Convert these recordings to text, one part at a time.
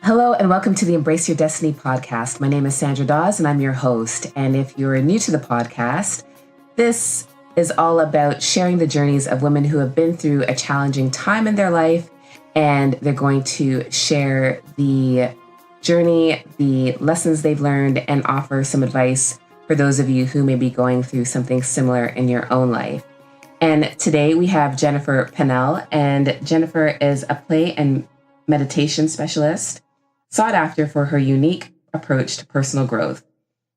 Hello and welcome to the Embrace Your Destiny podcast. My name is Sandra Dawes and I'm your host. And if you're new to the podcast, this is all about sharing the journeys of women who have been through a challenging time in their life, and they're going to share the journey, the lessons they've learned, and offer some advice for those of you who may be going through something similar in your own life. And today we have Jennifer Pennell, and Jennifer is a play and meditation specialist, sought after for her unique approach to personal growth.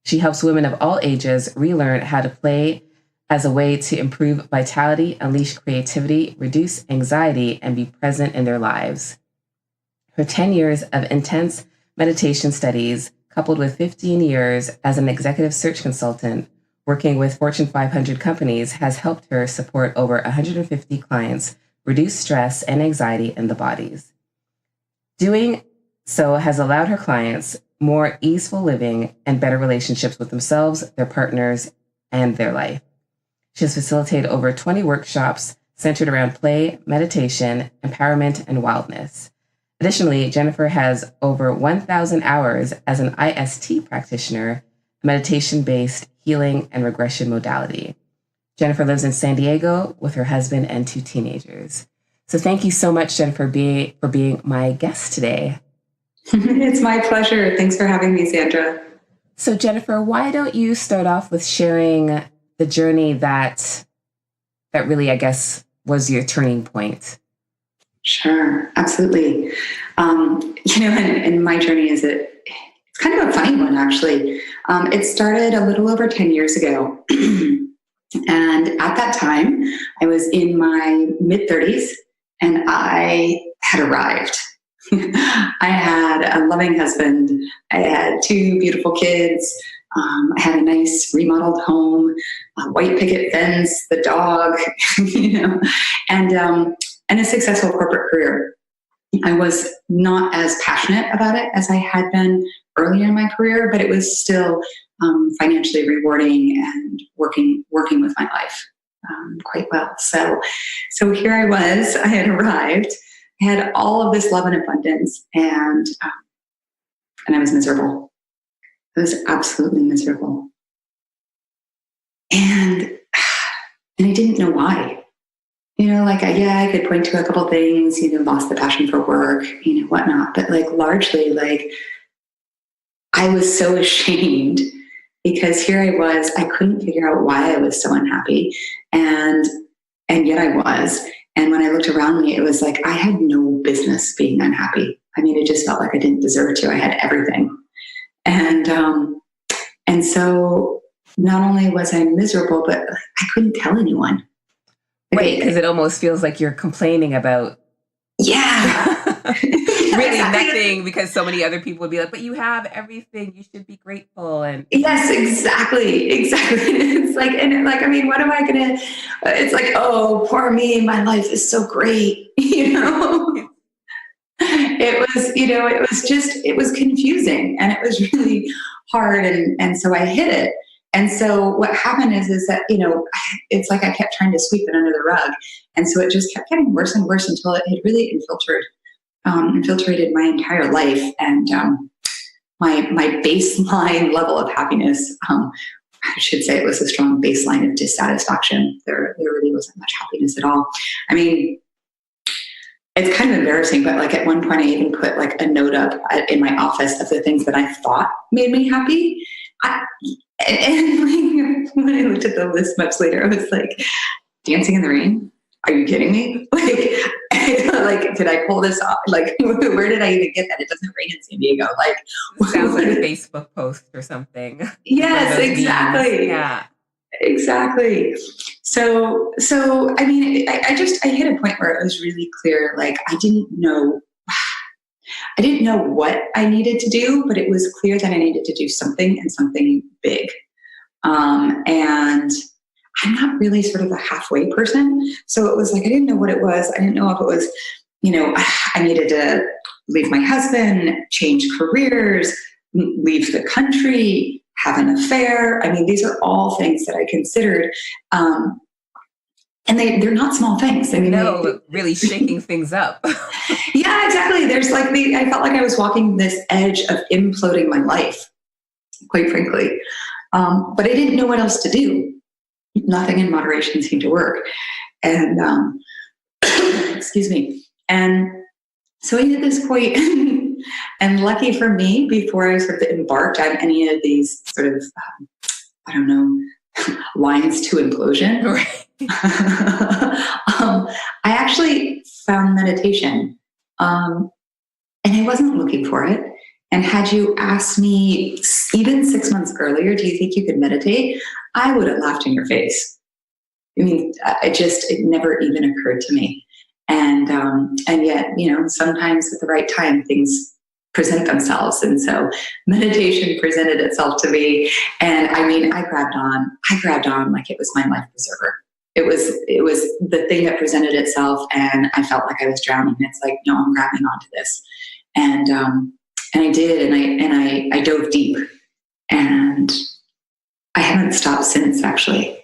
She helps women of all ages relearn how to play as a way to improve vitality, unleash creativity, reduce anxiety, and be present in their lives. Her 10 years of intense meditation studies, coupled with 15 years as an executive search consultant working with Fortune 500 companies, has helped her support over 150 clients reduce stress and anxiety in the bodies. Doing so has allowed her clients more easeful living and better relationships with themselves, their partners, and their life. She has facilitated over 20 workshops centered around play, meditation, empowerment, and wildness. Additionally, Jennifer has over 1,000 hours as an IST Practitioner, a meditation-based healing and regression modality. Jennifer lives in San Diego with her husband and 2 teenagers. So thank you so much, Jennifer, for being my guest today. It's my pleasure. Thanks for having me, Sandra. So Jennifer, why don't you start off with sharing the journey that really, I guess, was your turning point? Sure, absolutely. And my journey it's kind of a funny one, actually. It started a little over 10 years ago. And at that time, I was in my mid-30s and I had arrived. I had a loving husband. I had 2 beautiful kids. I had a nice remodeled home, a white picket fence, the dog, and a successful corporate career. I was not as passionate about it as I had been earlier in my career, but it was still financially rewarding and working with my life quite well. So here I was. I had arrived. I had all of this love and abundance, and I was miserable. I was absolutely miserable. And I didn't know why. I could point to a couple things, lost the passion for work, whatnot. But largely, I was so ashamed because here I was, I couldn't figure out why I was so unhappy. And yet I was. And when I looked around me, it was like I had no business being unhappy. It just felt like I didn't deserve to. I had everything. And so not only was I miserable, but I couldn't tell anyone. Wait, because it almost feels like you're complaining about really nothing, because so many other people would be like, but you have everything, you should be grateful. And yes, exactly. It's what am I gonna, it's like, oh, poor me, my life is so great. It was confusing, and it was really hard, and so I hid it. And so what happened is that, it's like I kept trying to sweep it under the rug. And so it just kept getting worse and worse until it had really infiltrated my entire life. And my baseline level of happiness, I should say it was a strong baseline of dissatisfaction. There really wasn't much happiness at all. It's kind of embarrassing, but at one point I even put a note up in my office of the things that I thought made me happy. And when I looked at the list much later, I was like, dancing in the rain? Are you kidding me? Did I pull this off? Where did I even get that? It doesn't rain in San Diego. Sounds like a Facebook post or something. Yes, exactly. Memes. Yeah. Exactly. So I hit a point where it was really clear, I didn't know what I needed to do, but it was clear that I needed to do something, and something big. And I'm not really sort of a halfway person. So it was I didn't know what it was. I didn't know if it was, I needed to leave my husband, change careers, leave the country, have an affair. These are all things that I considered. And they're not small things. I mean, really shaking things up. Yeah, exactly. There's like I felt like I was walking this edge of imploding my life, quite frankly. But I didn't know what else to do. Nothing in moderation seemed to work. And excuse me. And so I did this quite, and lucky for me, before I sort of embarked on any of these sort of, I don't know, lines to implosion, Right. I actually found meditation. And I wasn't looking for it. And had you asked me even 6 months earlier, do you think you could meditate? I would have laughed in your face. I mean, it never even occurred to me. And yet, sometimes at the right time, things present themselves. And so meditation presented itself to me. And I mean, I grabbed on like it was my life preserver. It was the thing that presented itself, and I felt like I was drowning. It's like, no, I'm grabbing onto this. And I did, and I dove deep, and I haven't stopped since, actually.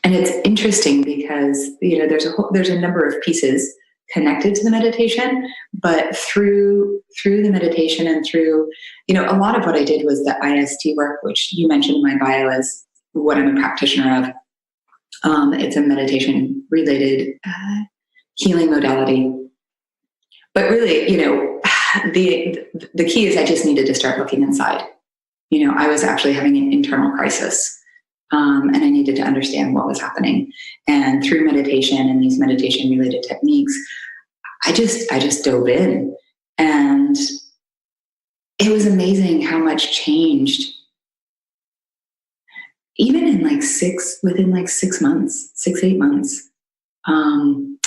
And it's interesting because there's a number of pieces connected to the meditation, but through the meditation and through a lot of what I did was the IST work, which you mentioned in my bio as what I'm a practitioner of. It's a meditation related healing modality. But really, the key is I just needed to start looking inside. I was actually having an internal crisis. And I needed to understand what was happening. And through meditation and these meditation related techniques, I just dove in. And it was amazing how much changed. Even in within 6 months, 8 months. And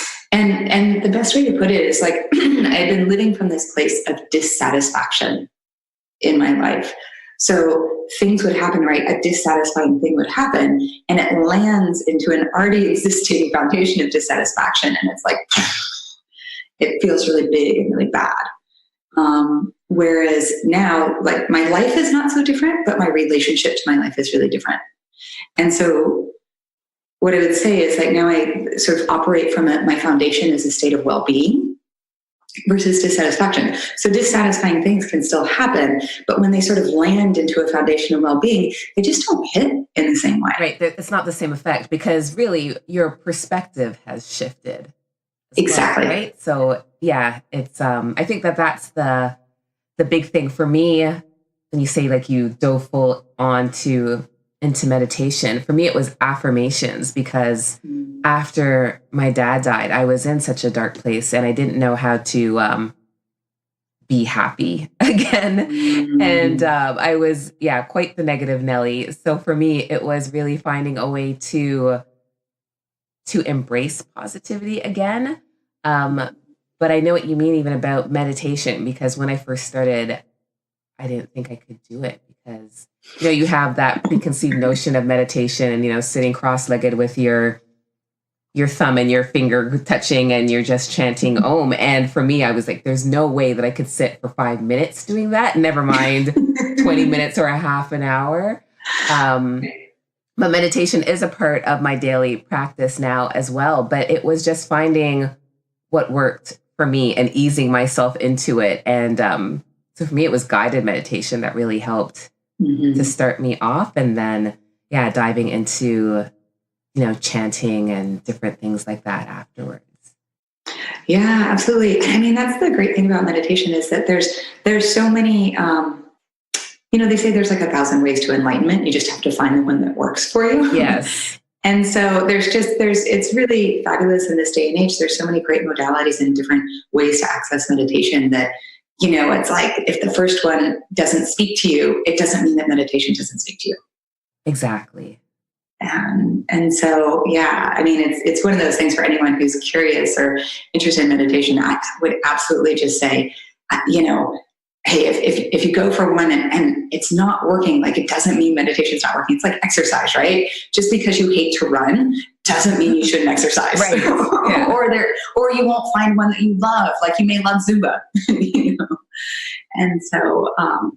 the best way to put it is like, I've been living from this place of dissatisfaction in my life. So things would happen, right? A dissatisfying thing would happen, and it lands into an already existing foundation of dissatisfaction. And it's like, it feels really big and really bad. Whereas now, like, my life is not so different, but my relationship to my life is really different. And so what I would say is, like, now I sort of operate from my foundation is a state of well-being versus dissatisfaction. So dissatisfying things can still happen, but when they sort of land into a foundation of well-being, they just don't hit in the same way. Right. It's not the same effect because really your perspective has shifted. Exactly. Well, right. So yeah, it's, I think that's the big thing for me. When you say like you dove full into meditation, for me, it was affirmations, because after my dad died, I was in such a dark place and I didn't know how to be happy again. And I was, quite the negative Nelly. So for me, it was really finding a way to embrace positivity again. But I know what you mean even about meditation, because when I first started, I didn't think I could do it because, you have that preconceived notion of meditation and, sitting cross-legged with your thumb and your finger touching and you're just chanting Om. And for me, I was like, there's no way that I could sit for 5 minutes doing that. Never mind 20 minutes or a half an hour. But meditation is a part of my daily practice now as well. But it was just finding what worked for me and easing myself into it. And so for me, it was guided meditation that really helped to start me off. And then, diving into, chanting and different things like that afterwards. Yeah, absolutely. I mean, that's the great thing about meditation is that there's so many, they say there's like 1,000 ways to enlightenment. You just have to find the one that works for you. Yes. And so it's really fabulous in this day and age. There's so many great modalities and different ways to access meditation that, it's like, if the first one doesn't speak to you, it doesn't mean that meditation doesn't speak to you. Exactly. And so, I mean, it's one of those things for anyone who's curious or interested in meditation. I would absolutely just say, hey, if you go for one and it's not working, like, it doesn't mean meditation's not working. It's like exercise, right? Just because you hate to run doesn't mean you shouldn't exercise. Right. Yeah. or you won't find one that you love. Like, you may love Zumba, And so, I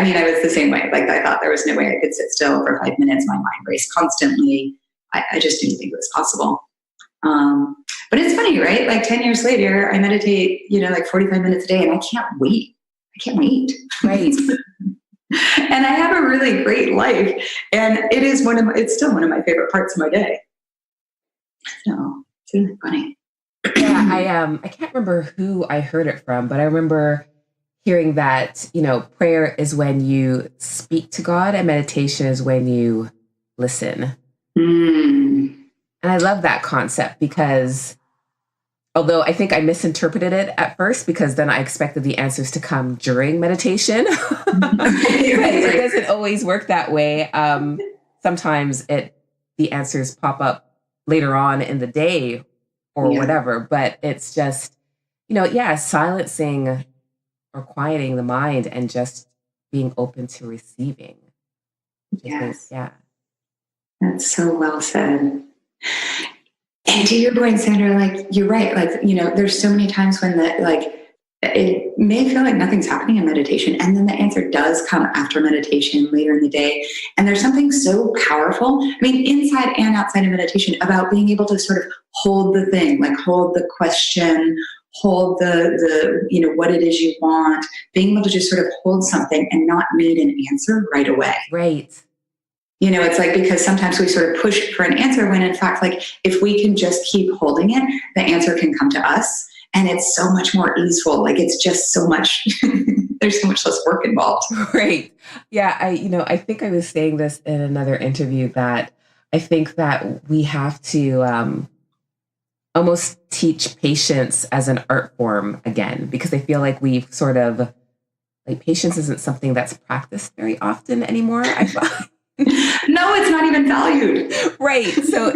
mean, I was the same way. Like, I thought there was no way I could sit still for 5 minutes. My mind raced constantly. I just didn't think it was possible. But it's funny, right? Like 10 years later, I meditate, like 45 minutes a day, and I can't wait. Right. And I have a really great life. And it's still one of my favorite parts of my day. So it's really funny. Yeah, I can't remember who I heard it from, but I remember hearing that, prayer is when you speak to God and meditation is when you listen. Mm. And I love that concept because although I think I misinterpreted it at first because then I expected the answers to come during meditation. It doesn't always work that way. Sometimes the answers pop up later on in the day or whatever, but it's just, silencing or quieting the mind and just being open to receiving. Yes. Yeah. That's so well said. And to your point, Sandra, like, you're right. Like, there's so many times when it may feel like nothing's happening in meditation. And then the answer does come after meditation later in the day. And there's something so powerful, inside and outside of meditation, about being able to sort of hold the thing, like hold the question, hold the what it is you want, being able to just sort of hold something and not need an answer right away. Right. It's like, because sometimes we sort of push for an answer when in fact, like, if we can just keep holding it, the answer can come to us, and it's so much more easeful. Like, it's just so much, there's so much less work involved. Right. Yeah. I think I was saying this in another interview that I think that we have to almost teach patience as an art form again, because I feel like we've sort of, like, patience isn't something that's practiced very often anymore. I find. No, it's not even valued. Right. So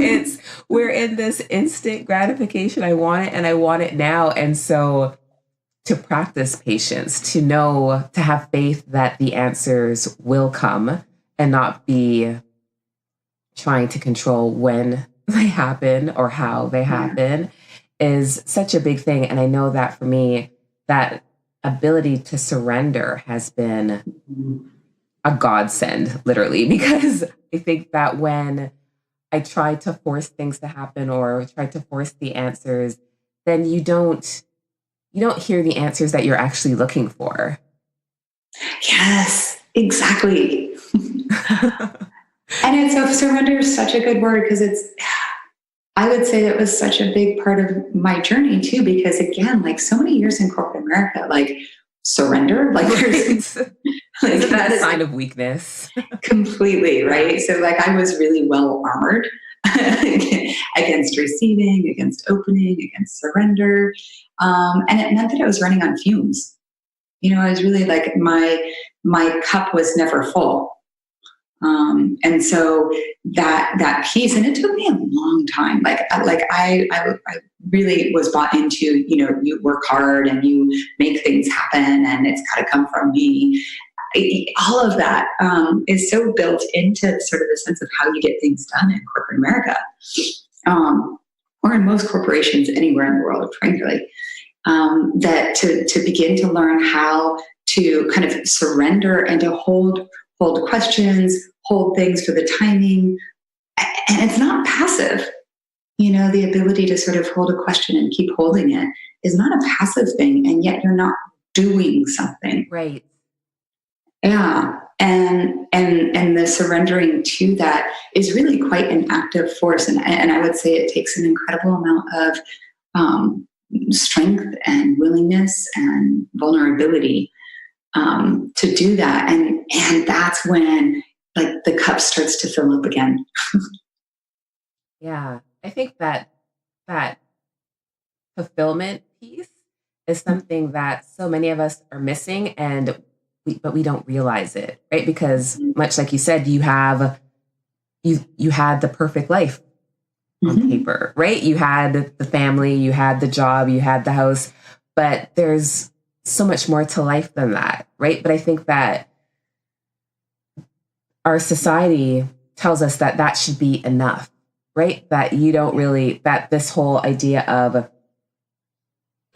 we're in this instant gratification. I want it and I want it now. And so to practice patience, to have faith that the answers will come and not be trying to control when they happen or how they happen is such a big thing. And I know that for me, that ability to surrender has been a godsend, literally, because I think that when I try to force things to happen or try to force the answers, then you don't hear the answers that you're actually looking for. Yes, exactly. And surrender is such a good word, because I would say that was such a big part of my journey too, because again, like, so many years in corporate America, like, surrender, like, there's isn't that a sign of weakness? Completely, right? So, like, I was really well armored against receiving, against opening, against surrender. And it meant that I was running on fumes. I was really like, my cup was never full. And so that piece, and it took me a long time. I really was bought into, you work hard and you make things happen and it's got to come from me. All of that is so built into sort of the sense of how you get things done in corporate America, or in most corporations anywhere in the world, frankly. That to begin to learn how to kind of surrender and to hold questions, hold things for the timing. And it's not passive. The ability to sort of hold a question and keep holding it is not a passive thing, and yet you're not doing something. Right. Yeah. And the surrendering to that is really quite an active force. And I would say it takes an incredible amount of strength and willingness and vulnerability to do that. And that's when, like, the cup starts to fill up again. Yeah. I think that fulfillment piece is something that so many of us are missing, but we don't realize it, right? Because much like you said, you had the perfect life on paper, right? You had the family, you had the job, you had the house, but there's so much more to life than that, right? But I think that our society tells us that should be enough, right? That you don't really, that this whole idea of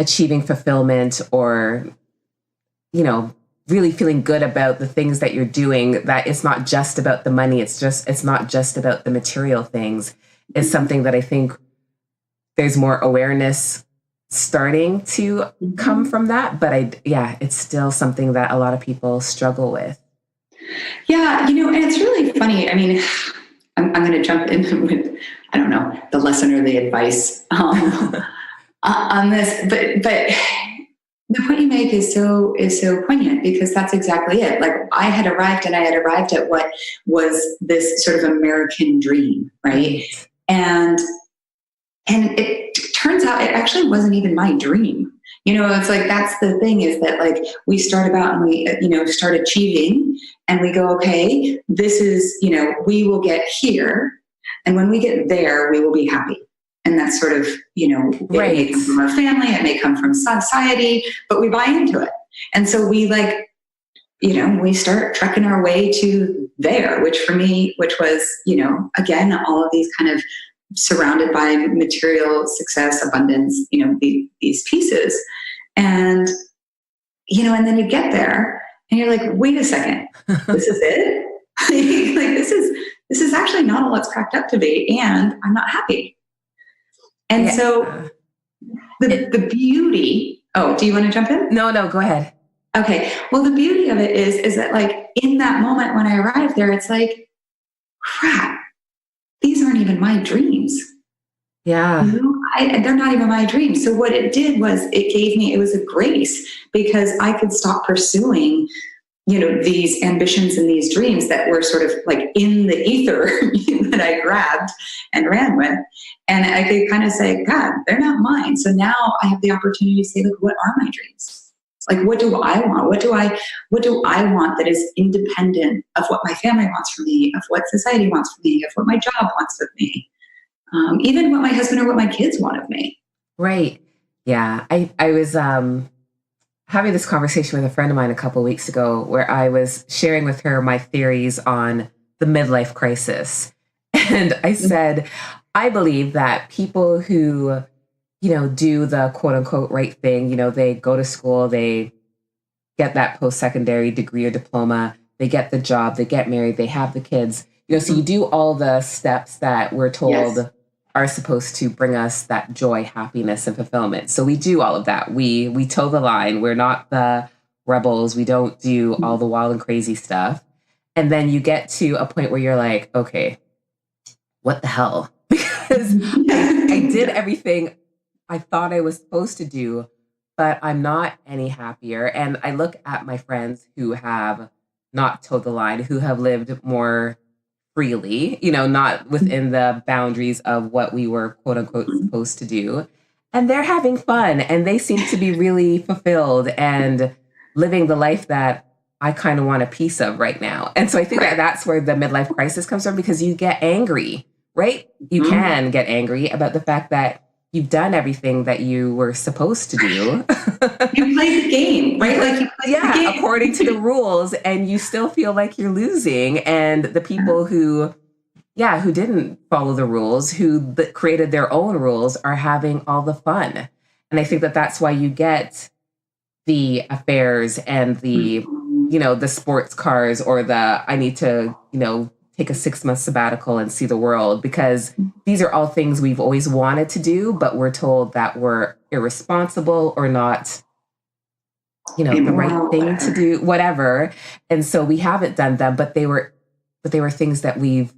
achieving fulfillment or, really feeling good about the things that you're doing, that it's not just about the money. It's not just about the material things. is something that I think there's more awareness starting to come from that. But it's still something that a lot of people struggle with. Yeah, and it's really funny. I mean, I'm going to jump in with, I don't know, the lesson or the advice on this, but the point you make is so poignant, because that's exactly it. Like, I had arrived at what was this sort of American dream, right? And it turns out it actually wasn't even my dream. It's like, that's the thing, is that, like, we start about and we, start achieving, and we go, okay, this is, we will get here. And when we get there, we will be happy. And that's sort of, it may come from our family, it may come from society, but we buy into it. And so we, like, we start trekking our way to there, which was, again, all of these kind of surrounded by material success, abundance, these pieces. And, and then you get there and you're like, wait a second, this is it? Like, this is actually not all it's cracked up to be. And I'm not happy. And so the beauty, do you want to jump in? No, go ahead. Okay. Well, the beauty of it is that, like, in that moment when I arrived there, it's like, crap, these aren't even my dreams. Yeah. They're not even my dreams. So what it did was it was a grace, because I could stop pursuing, these ambitions and these dreams that were sort of like in the ether that I grabbed and ran with. And I could kind of say, God, they're not mine. So now I have the opportunity to say, look, what are my dreams? Like, what do I want? What do I want that is independent of what my family wants from me, of what society wants from me, of what my job wants of me, even what my husband or what my kids want of me. Right. Yeah. I was having this conversation with a friend of mine a couple of weeks ago, where I was sharing with her my theories on the midlife crisis. And I said, I believe that people who, do the quote unquote right thing, they go to school, they get that post-secondary degree or diploma, they get the job, they get married, they have the kids, so you do all the steps that we're told are supposed to bring us that joy, happiness, and fulfillment. So we do all of that. We toe the line. We're not the rebels. We don't do all the wild and crazy stuff. And then you get to a point where you're like, okay, what the hell? Because I did everything I thought I was supposed to do, but I'm not any happier. And I look at my friends who have not towed the line, who have lived more freely, not within the boundaries of what we were quote unquote supposed to do. And they're having fun, and they seem to be really fulfilled and living the life that I kind of want a piece of right now. And so I think that that's where the midlife crisis comes from, because you get angry, right? You can get angry about the fact that you've done everything that you were supposed to do. You played the game, right? Like, you played the game according to the rules, and you still feel like you're losing. And the people who didn't follow the rules, who created their own rules, are having all the fun. And I think that that's why you get the affairs and the, the sports cars, or the, I need to, take a 6-month sabbatical and see the world, because these are all things we've always wanted to do, but we're told that we're irresponsible or not, the right thing to do, whatever. And so we haven't done them, but they were things that we've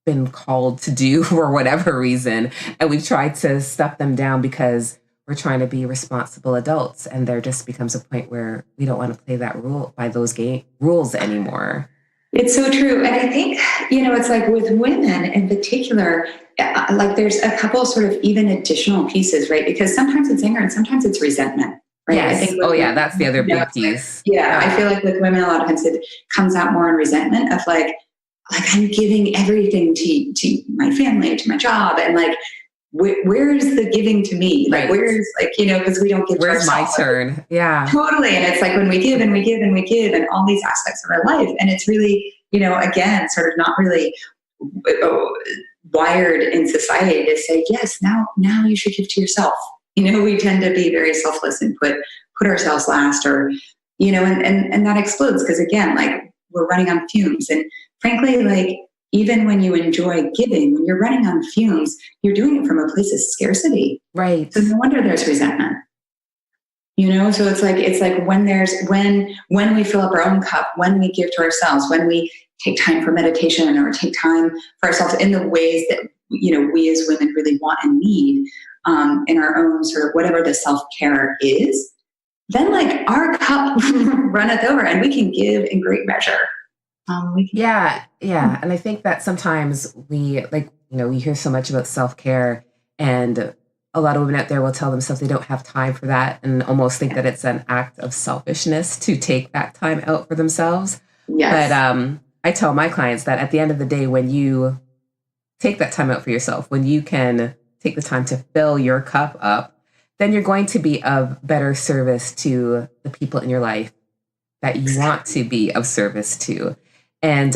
been called to do for whatever reason. And we've tried to stuff them down because we're trying to be responsible adults. And there just becomes a point where we don't want to play that rule by those rules anymore. It's so true. And I think, it's like with women in particular, like there's a couple sort of even additional pieces, right? Because sometimes it's anger and sometimes it's resentment, right? Yes. I think that's the other big piece. Yeah. I feel like with women, a lot of times it comes out more in resentment of like I'm giving everything to my family, to my job. And like, where's the giving to me? Like, where's because we don't give. Where's my turn? Yeah, totally. And it's like when we give and we give and we give, and all these aspects of our life, and it's really, again, sort of not really wired in society to say, yes, now you should give to yourself. We tend to be very selfless and put ourselves last, or and that explodes because again, like we're running on fumes, and frankly, like even when you enjoy giving, when you're running on fumes, you're doing it from a place of scarcity. Right. So no wonder there's resentment. So it's like when we fill up our own cup, when we give to ourselves, when we take time for meditation or take time for ourselves in the ways that, we as women really want and need, in our own sort of whatever the self-care is, then like our cup runneth over and we can give in great measure. Yeah. And I think that sometimes we hear so much about self-care, and a lot of women out there will tell themselves they don't have time for that and almost think that it's an act of selfishness to take that time out for themselves. Yes. But I tell my clients that at the end of the day, when you take that time out for yourself, when you can take the time to fill your cup up, then you're going to be of better service to the people in your life that you want to be of service to. And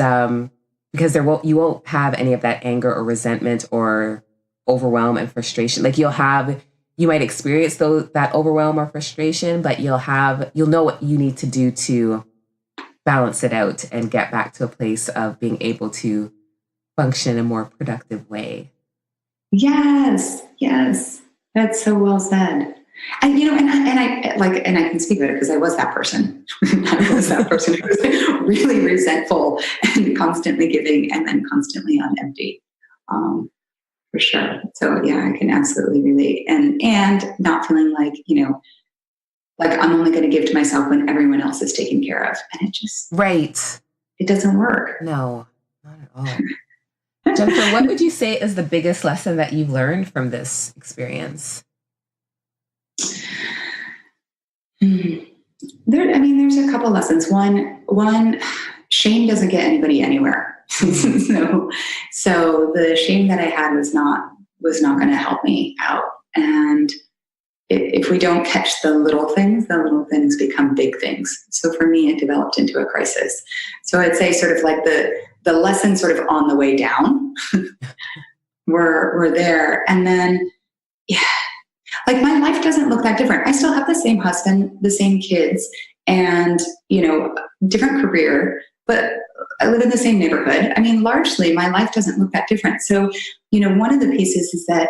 because you won't have any of that anger or resentment or overwhelm and frustration. Like you might experience that overwhelm or frustration, but you'll know what you need to do to balance it out and get back to a place of being able to function in a more productive way. Yes. That's so well said. And I can speak about it because I was that person. I was that person who was really resentful and constantly giving and then constantly on empty, for sure. So yeah, I can absolutely relate. And not feeling like, like I'm only going to give to myself when everyone else is taken care of. And it just, right. It doesn't work. No, not at all. Jennifer, what would you say is the biggest lesson that you've learned from this experience? There's a couple lessons. One, shame doesn't get anybody anywhere. So the shame that I had was not going to help me out. And if we don't catch the little things become big things. So for me, it developed into a crisis. So I'd say sort of like the lessons sort of on the way down were there. And then, yeah, like my life doesn't look that different. I still have the same husband, the same kids, and, different career, but I live in the same neighborhood. Largely my life doesn't look that different. So, one of the pieces is that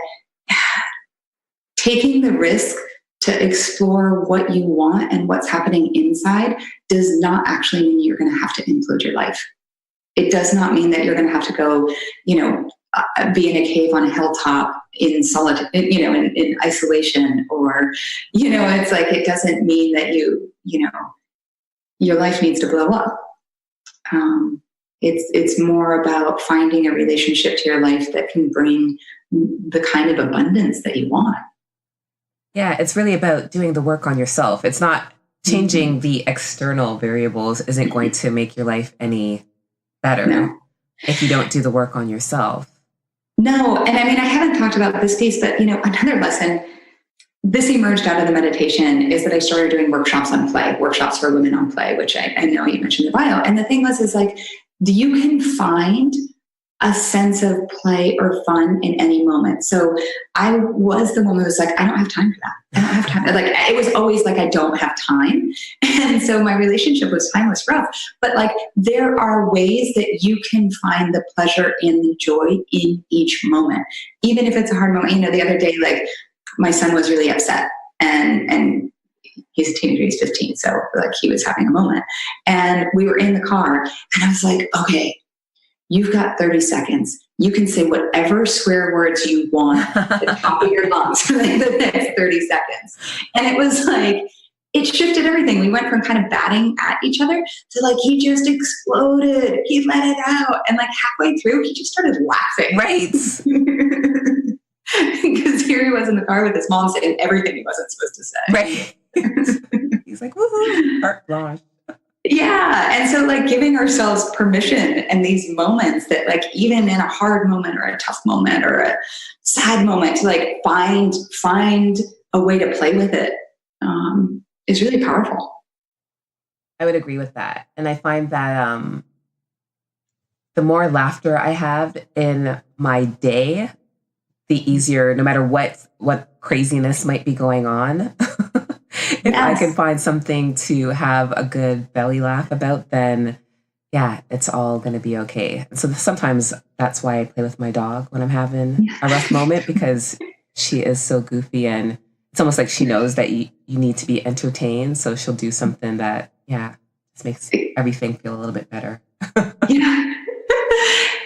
taking the risk to explore what you want and what's happening inside does not actually mean you're going to have to implode your life. It does not mean that you're going to have to go, be in a cave on a hilltop in solitude, in isolation, or, it's like, it doesn't mean that your life needs to blow up. It's more about finding a relationship to your life that can bring the kind of abundance that you want. Yeah, it's really about doing the work on yourself. It's not changing the external variables isn't going to make your life any better if you don't do the work on yourself. No, and I haven't talked about this piece, but another lesson, this emerged out of the meditation, is that I started doing workshops on play, workshops for women on play, which I know you mentioned in the bio. And the thing is like, you can find a sense of play or fun in any moment. So I was the woman who was like, I don't have time for that. I don't have time. Like, it was always like, I don't have time. And so my relationship with time was rough. But like, there are ways that you can find the pleasure and the joy in each moment, even if it's a hard moment. The other day, like, my son was really upset and he's a teenager, he's 15. So like, he was having a moment, and we were in the car, and I was like, okay, you've got 30 seconds. You can say whatever swear words you want at the top of your lungs for like the next 30 seconds. And it was like, it shifted everything. We went from kind of batting at each other to like, he just exploded. He let it out. And like halfway through, he just started laughing. Right. Because here he was in the car with his mom saying everything he wasn't supposed to say. Right. He's like, woohoo, carte blanche. Yeah. And so like giving ourselves permission and these moments that like, even in a hard moment or a tough moment or a sad moment, to like find a way to play with it is really powerful. I would agree with that. And I find that the more laughter I have in my day, the easier, no matter what craziness might be going on. If I can find something to have a good belly laugh about, then yeah, it's all going to be okay. And so sometimes that's why I play with my dog when I'm having a rough moment, because she is so goofy, and it's almost like she knows that you need to be entertained. So she'll do something that, just makes everything feel a little bit better. Yeah.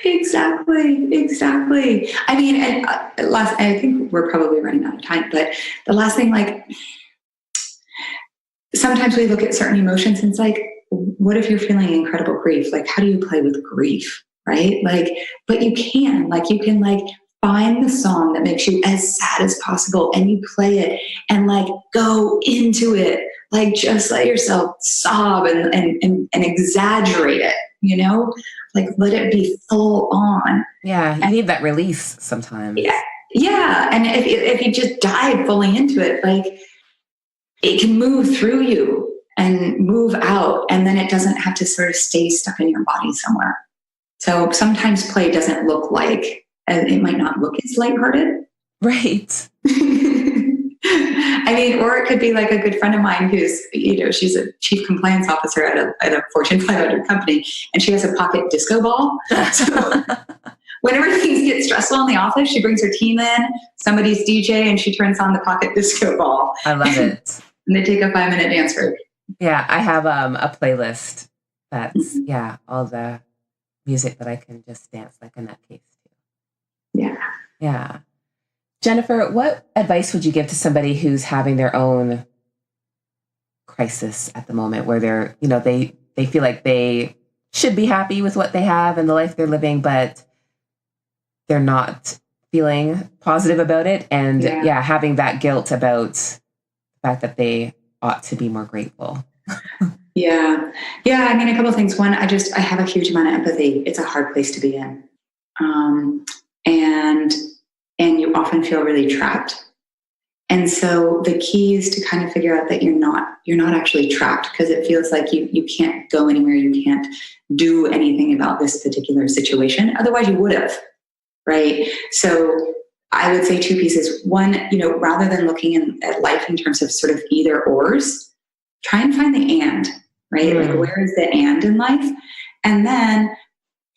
Exactly. I mean, and I think we're probably running out of time, but the last thing, like, sometimes we look at certain emotions and it's like, what if you're feeling incredible grief? Like, how do you play with grief? Right? Like, but you can find the song that makes you as sad as possible and you play it and like go into it. Like, just let yourself sob and exaggerate it, like let it be full on. Yeah. You need that release sometimes. Yeah. And if you just dive fully into it, like, it can move through you and move out, and then it doesn't have to sort of stay stuck in your body somewhere. So sometimes play doesn't look like, it might not look as lighthearted. Right. I mean, or it could be like a good friend of mine who's, she's a chief compliance officer at a Fortune 500 company, and she has a pocket disco ball. So whenever things get stressful in the office, she brings her team in, somebody's DJ, and she turns on the pocket disco ball. I love it. And they take a 5-minute dance break. Yeah, I have a playlist that's, all the music that I can just dance like a nutcase to. Yeah. Yeah. Jennifer, what advice would you give to somebody who's having their own crisis at the moment, where they're, they feel like they should be happy with what they have and the life they're living, but they're not feeling positive about it, and having that guilt about the fact that they ought to be more grateful? Yeah. I mean, a couple of things. One, I have a huge amount of empathy. It's a hard place to be in. And you often feel really trapped. And so the key is to kind of figure out that you're not actually trapped, because it feels like you can't go anywhere. You can't do anything about this particular situation. Otherwise you would have, right? So I would say two pieces. One, rather than looking at life in terms of sort of either ors, try and find the and, right? Like, where is the and in life? And then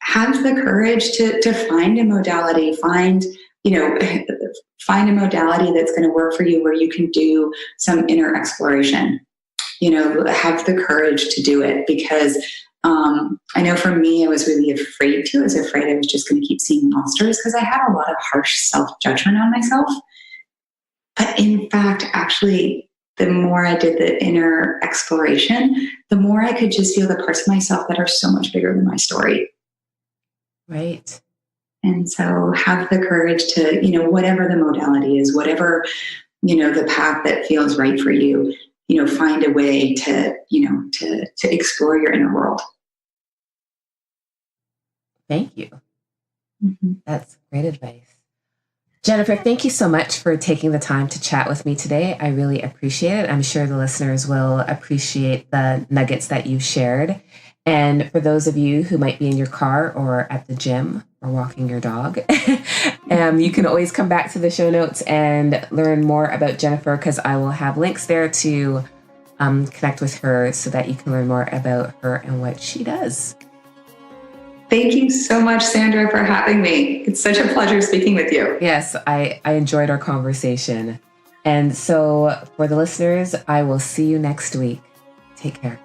have the courage to find a modality, find a modality that's going to work for you, where you can do some inner exploration. Have the courage to do it, because I know for me, I was really afraid to. I was afraid I was just going to keep seeing monsters, because I had a lot of harsh self-judgment on myself. But in fact, actually, the more I did the inner exploration, the more I could just feel the parts of myself that are so much bigger than my story. Right. And so have the courage to, whatever the modality is, whatever, the path that feels right for you, find a way to explore your inner world. Thank you. That's great advice. Jennifer, thank you so much for taking the time to chat with me today. I really appreciate it. I'm sure the listeners will appreciate the nuggets that you shared. And for those of you who might be in your car or at the gym or walking your dog, you can always come back to the show notes and learn more about Jennifer, because I will have links there to connect with her so that you can learn more about her and what she does. Thank you so much, Sandra, for having me. It's such a pleasure speaking with you. Yes, I enjoyed our conversation. And so for the listeners, I will see you next week. Take care.